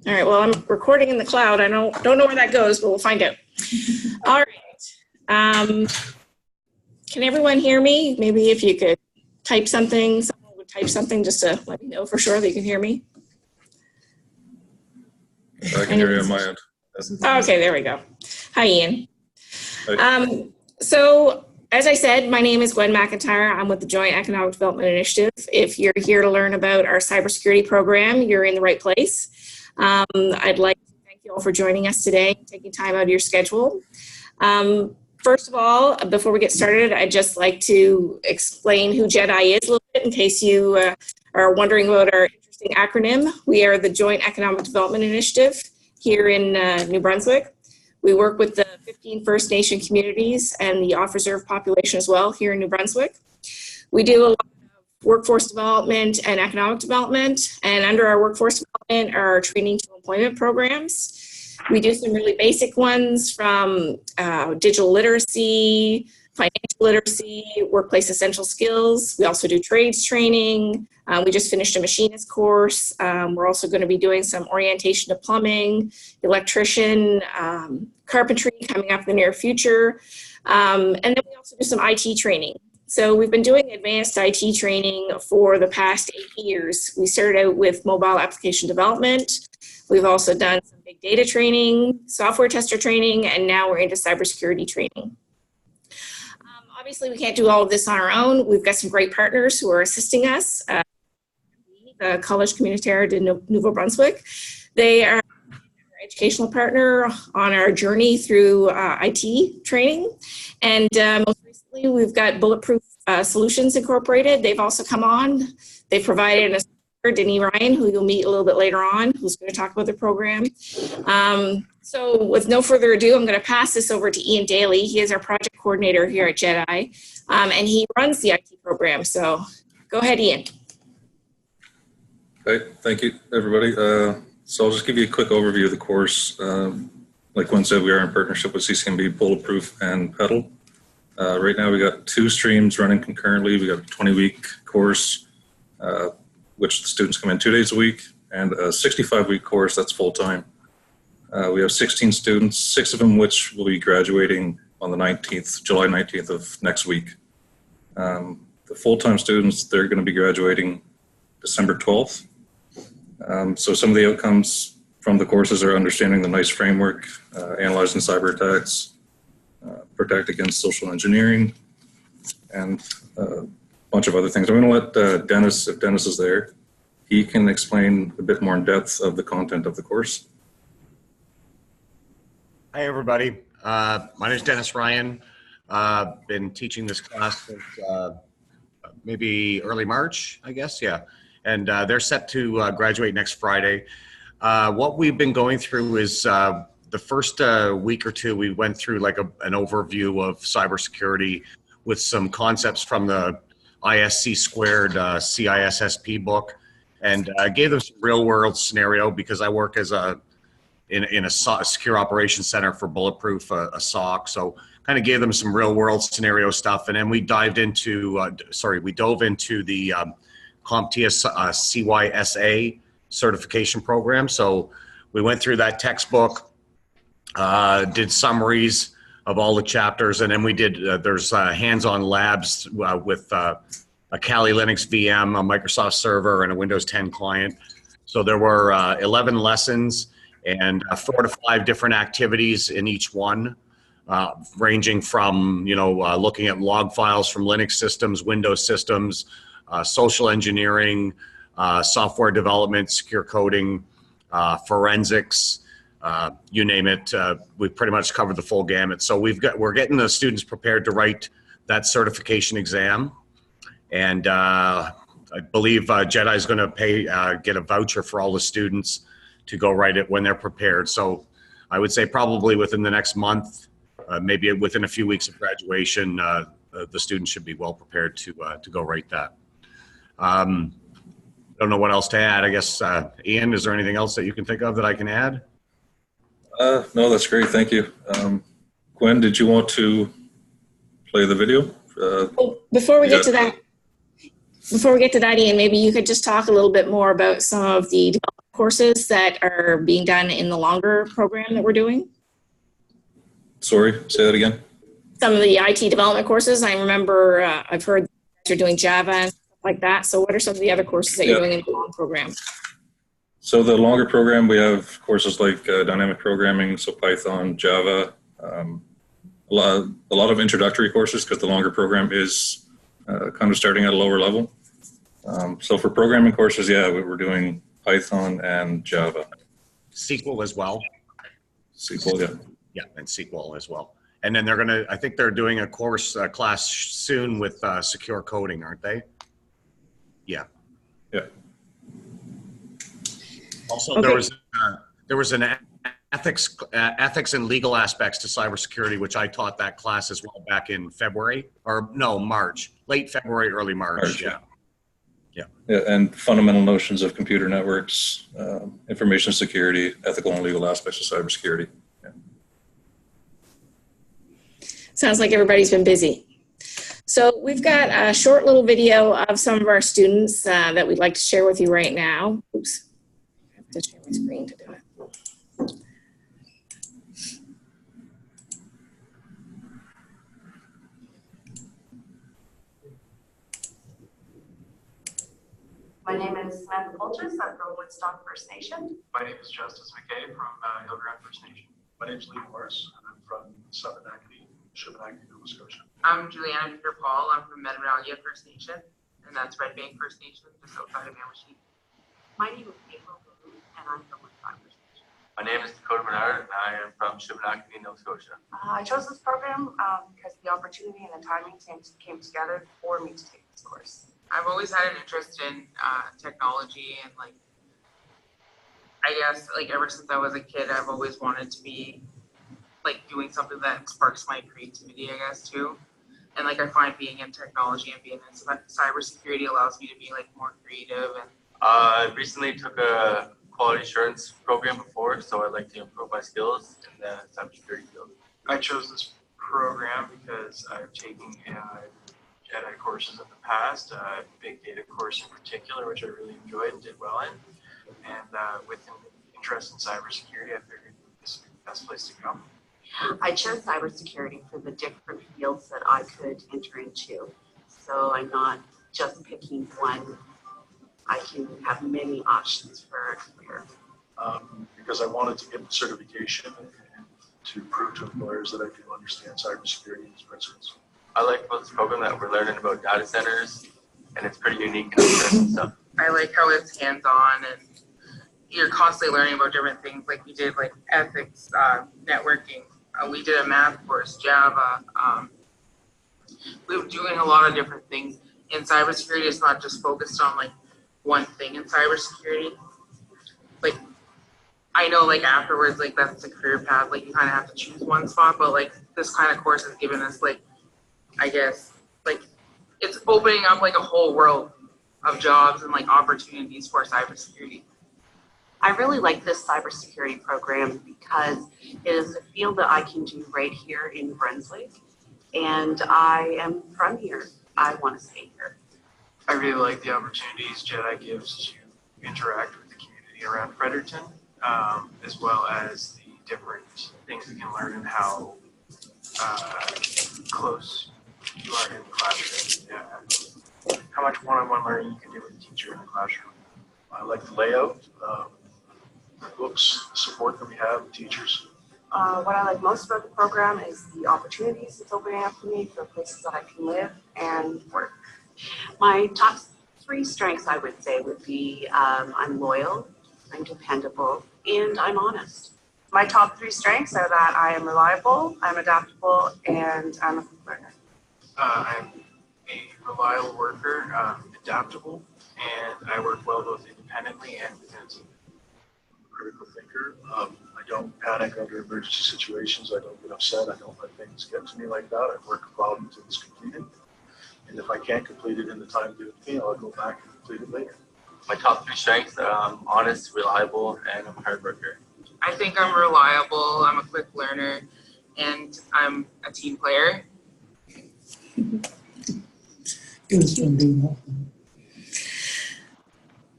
All right, well, I'm recording in the cloud. I don't know where that goes, but we'll find out. All right. Can everyone hear me? Maybe if you could type something, someone would type something just to let me know for sure that you can hear me. I can hear you on my end. Okay, there we go. Hi, Ian. Hi. So, as I said, my name is Gwen McIntyre. I'm with the Joint Economic Development Initiative. If you're here to learn about our cybersecurity program, you're in the right place. I'd like to thank you all for joining us today, taking time out of your schedule. First of all, before we get started, I'd just like to explain who JEDI is a little bit in case you are wondering about our interesting acronym. We are the Joint Economic Development Initiative here in New Brunswick. We work with the 15 First Nation communities and the off-reserve population as well here in New Brunswick. We do a lot of workforce development and economic development, and under our workforce development are our training to employment programs. We do some really basic ones from digital literacy, financial literacy, workplace essential skills. We also do trades training. We just finished a machinist course. We're also going to be doing some orientation to plumbing, electrician, carpentry coming up in the near future. And then we also do some IT training. So we've been doing advanced IT training for the past 8 years. We started out with mobile application development. We've also done some big data training, software tester training, and now we're into cybersecurity training. Obviously, we can't do all of this on our own. We've got some great partners who are assisting us. The College Communautaire de Nouveau-Brunswick. They are our educational partner on our journey through IT training. And most recently, we've got Bulletproof Solutions Incorporated. They've also come on. They've provided a Denny Ryan, who you'll meet a little bit later on, who's going to talk about the program. So with no further ado, I'm going to pass this over to Ian Daly. He is our project coordinator here at JEDI, and he runs the IT program. So go ahead, Ian. Okay, thank you, everybody. So I'll just give you a quick overview of the course. Like Gwen said, we are in partnership with CCNB, Bulletproof, and Pedal. Right now, we got 2 streams running concurrently. We got a 20-week course, which the students come in 2 days a week, and a 65-week course that's full-time. We have 16 students, 6 of them which will be graduating on the 19th, July 19th of next week. The full-time students, they're going to be graduating December 12th. So some of the outcomes from the courses are understanding the NICE framework, analyzing cyber attacks, protect against social engineering, and bunch of other things. I'm going to let Dennis, if Dennis is there, he can explain a bit more in depth of the content of the course. Hi, everybody. My name is Dennis Ryan. Been teaching this class since maybe early March, I guess, yeah. And they're set to graduate next Friday. What we've been going through is the first week or two, we went through like an overview of cybersecurity with some concepts from the ISC squared CISSP book, and gave them some real world scenario because I work as in a secure operations center for Bulletproof, a SOC. So kind of gave them some real world scenario stuff. And then we dove into the CompTIA CYSA certification program. So we went through that textbook, did summaries of all the chapters, and then we did, there's hands-on labs with a Kali Linux VM, a Microsoft server, and a Windows 10 client. So there were 11 lessons and 4 to 5 different activities in each one, ranging from, looking at log files from Linux systems, Windows systems, social engineering, software development, secure coding, forensics, you name it. We've pretty much covered the full gamut. So we're getting the students prepared to write that certification exam. And I believe JEDI is going to get a voucher for all the students to go write it when they're prepared. So I would say probably within the next month, maybe within a few weeks of graduation, the students should be well prepared to go write that. Don't know what else to add. I guess, Ian, is there anything else that you can think of that I can add? No, that's great. Thank you. Gwen, did you want to play the video? Before we get to that, Ian, maybe you could just talk a little bit more about some of the development courses that are being done in the longer program that we're doing? Sorry, say that again. Some of the IT development courses. I remember I've heard you're doing Java and stuff like that. So what are some of the other courses that you're doing in the long program? So the longer program, we have courses like dynamic programming, so Python, Java, a lot of introductory courses because the longer program is kind of starting at a lower level. So for programming courses, yeah, we're doing Python and Java. SQL as well. SQL, yeah. Yeah, and SQL as well. And then they're gonna, I think they're doing a course class soon with secure coding, aren't they? Yeah. Yeah. Also, Okay. there was an ethics and legal aspects to cybersecurity, which I taught that class as well back in February, or no, March, late February, early March. Yeah. Yeah, and fundamental notions of computer networks, information security, ethical and legal aspects of cybersecurity. Yeah. Sounds like everybody's been busy. So we've got a short little video of some of our students that we'd like to share with you right now. Oops, I have to share my screen to do it. My name is Samantha Polchis. I'm from Woodstock First Nation. My name is Justice McKay from Hill Ground First Nation. My name is Lee Morris, and I'm from Southern Acadie, Shibenaki, Nova Scotia. I'm Juliana Peter Paul. I'm from Metamanalia First Nation, and that's Red Bank First Nation, just outside of Amherst. My name is April Balloon, and I'm from Woodstock First Nation. My name is Dakota Bernard, and I am from Shibenaki, Nova Scotia. I chose this program because the opportunity and the timing came together for me to take this course. I've always had an interest in technology, and like, I guess like ever since I was a kid, I've always wanted to be like doing something that sparks my creativity, I guess, too. And like I find being in technology and being in cybersecurity allows me to be like more creative. And I recently took a quality assurance program before, so I'd like to improve my skills in the cybersecurity field. I chose this program because I've taken JEDI courses in the past, big data course in particular, which I really enjoyed and did well in. And with an interest in cybersecurity, I figured this would be the best place to go. I chose cybersecurity for the different fields that I could enter into. So I'm not just picking one. I can have many options for a career. Because I wanted to get the certification and to prove to employers that I do understand cybersecurity and its principles. I like about this program that we're learning about data centers, and it's pretty unique and stuff. I like how it's hands-on and you're constantly learning about different things. Like we did like ethics, networking. We did a math course, Java. We were doing a lot of different things. In cybersecurity, it's not just focused on like one thing in cybersecurity. Like, I know like afterwards, like that's a career path, like you kind of have to choose one spot, but like this kind of course has given us like, I guess, like it's opening up like a whole world of jobs and like opportunities for cybersecurity. I really like this cybersecurity program because it is a field that I can do right here in Brunswick, and I am from here. I want to stay here. I really like the opportunities JEDI gives to interact with the community around Fredericton, as well as the different things you can learn and how close you are in the classroom. Yeah. How much one-on-one learning you can do with a teacher in the classroom. I like the layout, the books, the support that we have, the teachers. What I like most about the program is the opportunities it's opening up for me for places that I can live and work. My top 3 strengths, I would say, would be I'm loyal, I'm dependable, and I'm honest. My top 3 strengths are that I am reliable, I'm adaptable, and I'm a quick learner. I'm a reliable worker, adaptable, and I work well both independently and within a team. I'm a critical thinker. I don't panic under emergency situations. I don't get upset. I don't let things get to me like that. I work a problem until it's completed. And if I can't complete it in the time given to me, I'll go back and complete it later. My top 3 strengths are honest, reliable, and I'm a hard worker. I think I'm reliable, I'm a quick learner, and I'm a team player.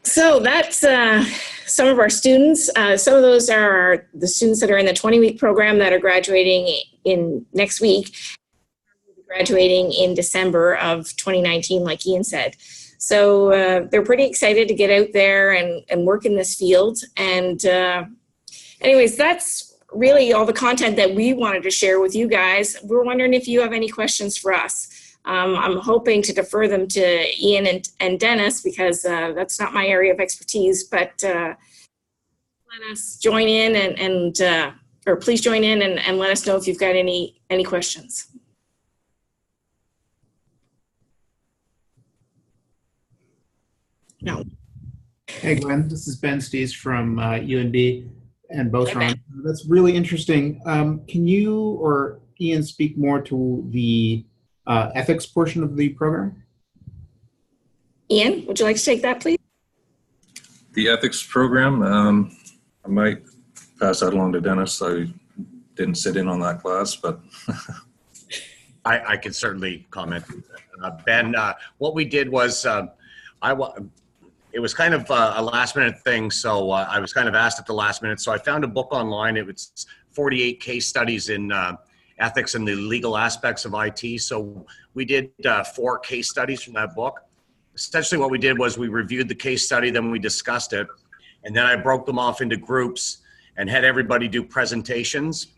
So that's some of our students. Some of those are the students that are in the 20-week program that are graduating in next week, graduating in December of 2019, like Ian said. So they're pretty excited to get out there and work in this field. And anyways, that's really all the content that we wanted to share with you guys. We're wondering if you have any questions for us. I'm hoping to defer them to Ian and Dennis because that's not my area of expertise, but let us join in or please join in and let us know if you've got any questions. No. Hey Glenn, this is Ben Stees from UNB and both Ron. That's really interesting. Can you or Ian speak more to the ethics portion of the program? Ian, would you like to take that, please? The ethics program, I might pass that along to Dennis. I didn't sit in on that class, but I can certainly comment. Ben, what we did was it was kind of a last minute thing. So I was kind of asked at the last minute. So I found a book online. It was 48 case studies in ethics and the legal aspects of IT. So we did 4 case studies from that book. Essentially what we did was we reviewed the case study, then we discussed it. And then I broke them off into groups and had everybody do presentations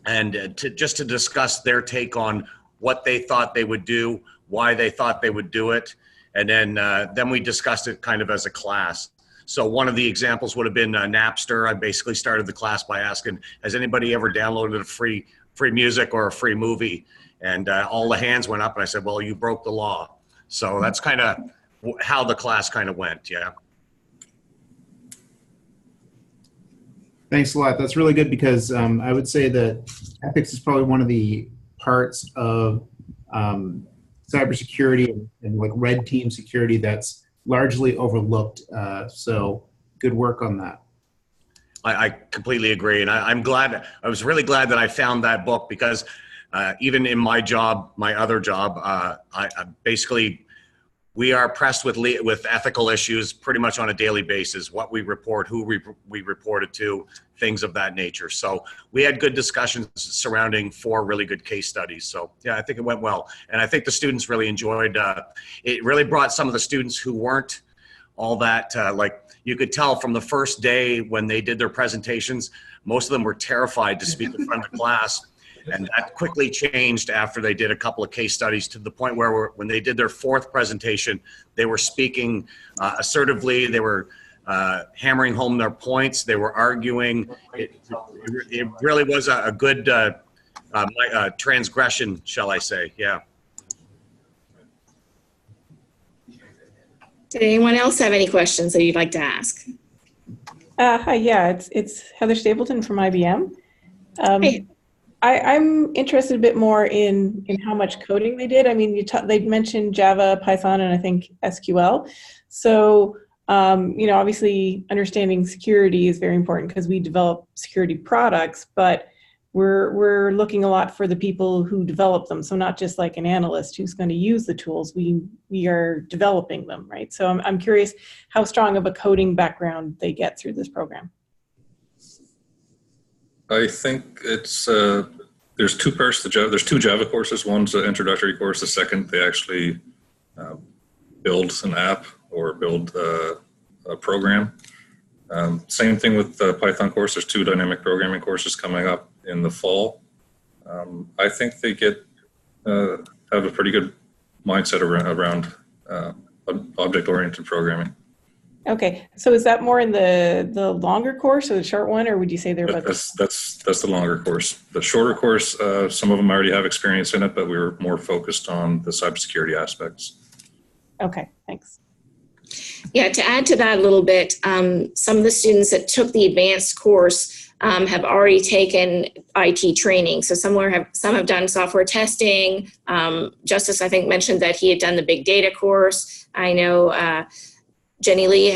and just to discuss their take on what they thought they would do, why they thought they would do it. And then we discussed it kind of as a class. So one of the examples would have been Napster. I basically started the class by asking, has anybody ever downloaded a free music or a free movie? And all the hands went up and I said, well, you broke the law. So that's kind of how the class kind of went, yeah. Thanks a lot. That's really good because I would say that ethics is probably one of the parts of cybersecurity and like red team security that's largely overlooked. So good work on that. I completely agree. And I was really glad that I found that book because even in my job, my other job, I basically, we are pressed with ethical issues pretty much on a daily basis, what we report, who we report it to, things of that nature. So we had good discussions surrounding 4 really good case studies. So yeah, I think it went well. And I think the students really enjoyed, it really brought some of the students who weren't all that, like you could tell from the first day when they did their presentations, most of them were terrified to speak in front of the class. And that quickly changed after they did a couple of case studies to the point where when they did their 4th presentation, they were speaking assertively. They were hammering home their points. They were arguing. It really was a good transgression, shall I say, yeah. Did anyone else have any questions that you'd like to ask? Hi, yeah, it's Heather Stapleton from IBM. Hey. I'm interested a bit more in how much coding they did. I mean, they mentioned Java, Python, and I think SQL. So, you know, obviously understanding security is very important because we develop security products, but we're looking a lot for the people who develop them. So not just like an analyst who's going to use the tools, we are developing them, right? So I'm curious how strong of a coding background they get through this program. I think it's there's 2 parts to Java. There's 2 Java courses. One's an introductory course. The second, they actually build an app or build a program. Same thing with the Python course. There's 2 dynamic programming courses coming up in the fall. I think they have a pretty good mindset around object-oriented programming. Okay, so is that more in the longer course or the short one, or would you say they're both? That's the longer course. The shorter course, some of them already have experience in it, but we were more focused on the cybersecurity aspects. Okay, thanks. Yeah, to add to that a little bit, some of the students that took the advanced course have already taken IT training. So some have done software testing. Justice, I think, mentioned that he had done the big data course. I know Jenny Lee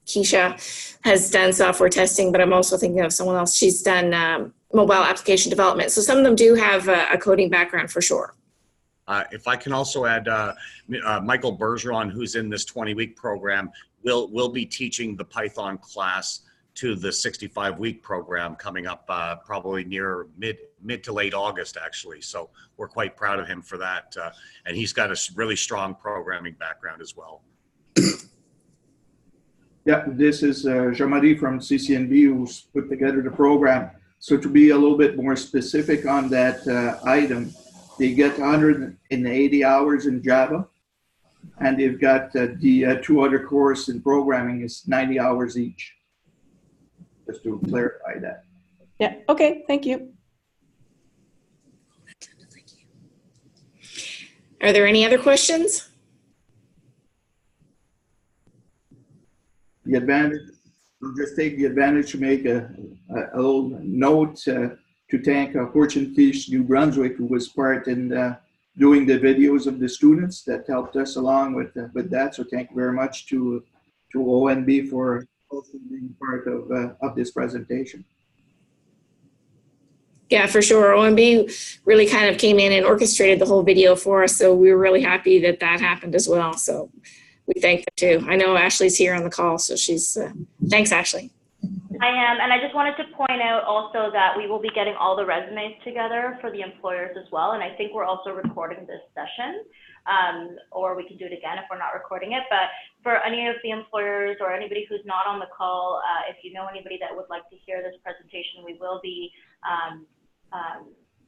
Keisha has done software testing, but I'm also thinking of someone else. She's done mobile application development. So some of them do have a coding background for sure. If I can also add, Michael Bergeron, who's in this 20-week program, we'll be teaching the Python class to the 65-week program coming up probably near mid to late August, actually. So we're quite proud of him for that. And he's got a really strong programming background as well. Yeah, this is Jean-Marie from CCNB who's put together the program. So to be a little bit more specific on that item, they get 180 hours in Java, and they've got the 2 other courses in programming is 90 hours each. Just to clarify that. Yeah, okay, thank you. Are there any other questions? The advantage, we'll just take the advantage to make a little note to thank Fortune Fish New Brunswick, who was part in doing the videos of the students that helped us along with that. So thank you very much to ONB for also being part of this presentation. Yeah, for sure. OMB really kind of came in and orchestrated the whole video for us. So we were really happy that that happened as well. So we thank them too. I know Ashley's here on the call, so she's, thanks Ashley. I am, and I just wanted to point out also that we will be getting all the resumes together for the employers as well. And I think we're also recording this session, or we can do it again if we're not recording it. But for any of the employers or anybody who's not on the call, if you know anybody that would like to hear this presentation, we will be,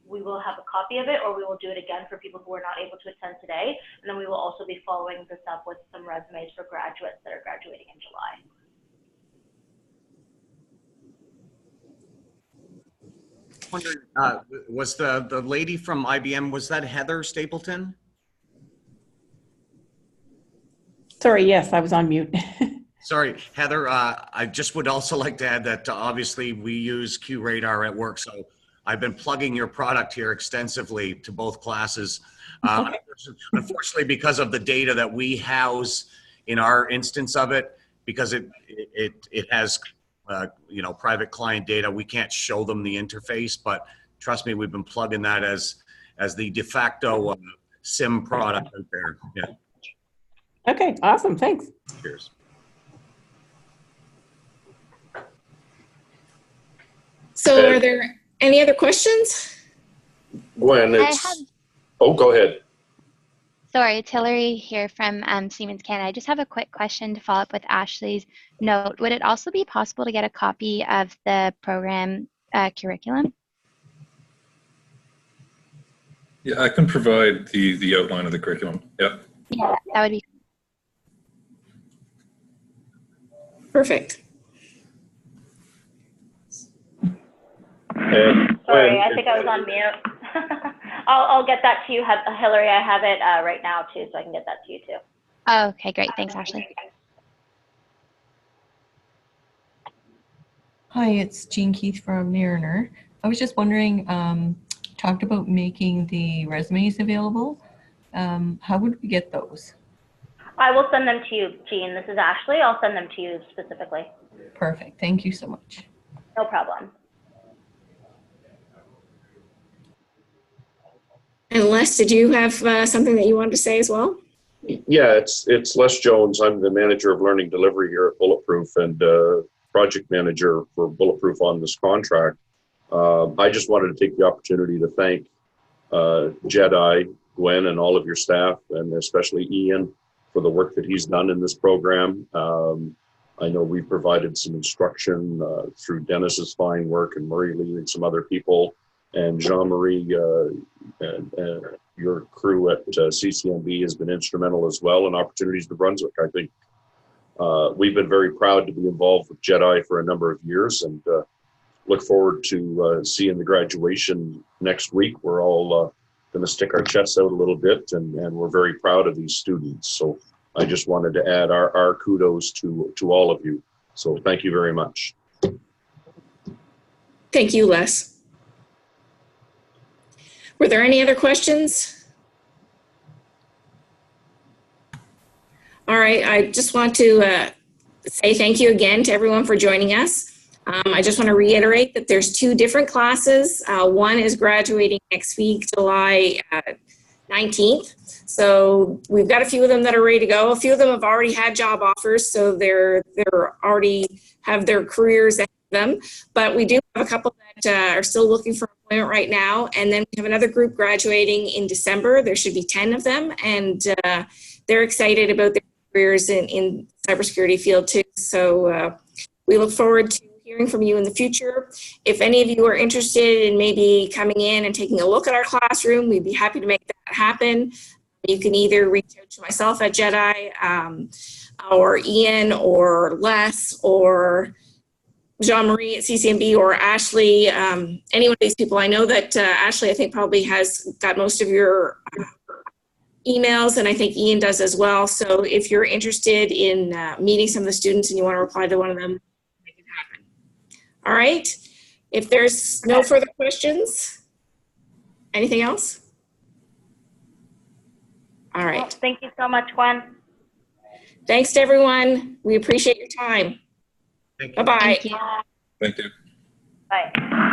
we will have a copy of it, or we will do it again for people who are not able to attend today. And then we will also be following this up with some resumes for graduates that are graduating in July. Was the lady from IBM, was that Heather Stapleton? Sorry, yes, I was on mute. Sorry, Heather, I just would also like to add that obviously we use QRadar at work, so I've been plugging your product here extensively to both classes. Unfortunately, because of the data that we house in our instance of it, because it has you know, private client data, we can't show them the interface, but trust me, we've been plugging that as the de facto SIM product out there. Yeah. Okay, awesome, thanks. Cheers. So are there any other questions? Gwen, oh, go ahead. Sorry, it's Hillary here from Siemens Canada. I just have a quick question to follow up with Ashley's note. Would it also be possible to get a copy of the program curriculum? Yeah, I can provide the outline of the curriculum. Yeah. Yeah, that would be perfect. Sorry, I think I was on mute. I'll get that to you, Hillary. I have it right now too, so I can get that to you too. Oh, okay, great. Thanks, Ashley. Hi, it's Jean Keith from Mariner. I was just wondering, talked about making the resumes available. How would we get those? I will send them to you, Jean. This is Ashley. I'll send them to you specifically. Perfect. Thank you so much. No problem. And Les, did you have something that you wanted to say as well? Yeah, it's Les Jones. I'm the manager of learning delivery here at Bulletproof and project manager for Bulletproof on this contract. I just wanted to take the opportunity to thank JEDI, Gwen, and all of your staff, and especially Ian for the work that he's done in this program. I know we provided some instruction through Dennis's fine work and Murray Lee and some other people, and Jean-Marie and your crew at CCNB has been instrumental as well in Opportunities New Brunswick. I think we've been very proud to be involved with JEDI for a number of years, and look forward to seeing the graduation next week. We're all going to stick our chests out a little bit, and we're very proud of these students. So I just wanted to add our kudos to all of you. So thank you very much. Thank you, Les. Were there any other questions? All right, I just want to say thank you again to everyone for joining us. I just want to reiterate that there's 2 different classes. One is graduating next week, July 19th. So we've got a few of them that are ready to go. A few of them have already had job offers, so they're already have their careers ahead of them. But we do have a couple that are still looking for employment right now. And then we have another group graduating in December. There should be 10 of them, and they're excited about their careers in cybersecurity field too. So we look forward to hearing from you in the future. If any of you are interested in maybe coming in and taking a look at our classroom, we'd be happy to make that happen. You can either reach out to myself at JEDI, or Ian, or Les, or Jean-Marie at CCNB, or Ashley, any one of these people. I know that Ashley, I think, probably has got most of your emails, and I think Ian does as well. So if you're interested in meeting some of the students and you want to reply to one of them, make it happen. All right. If there's no further questions, anything else? All right. Well, thank you so much, Gwen. Thanks to everyone. We appreciate your time. Thank you. Bye-bye. Thank you. Thank you. Bye.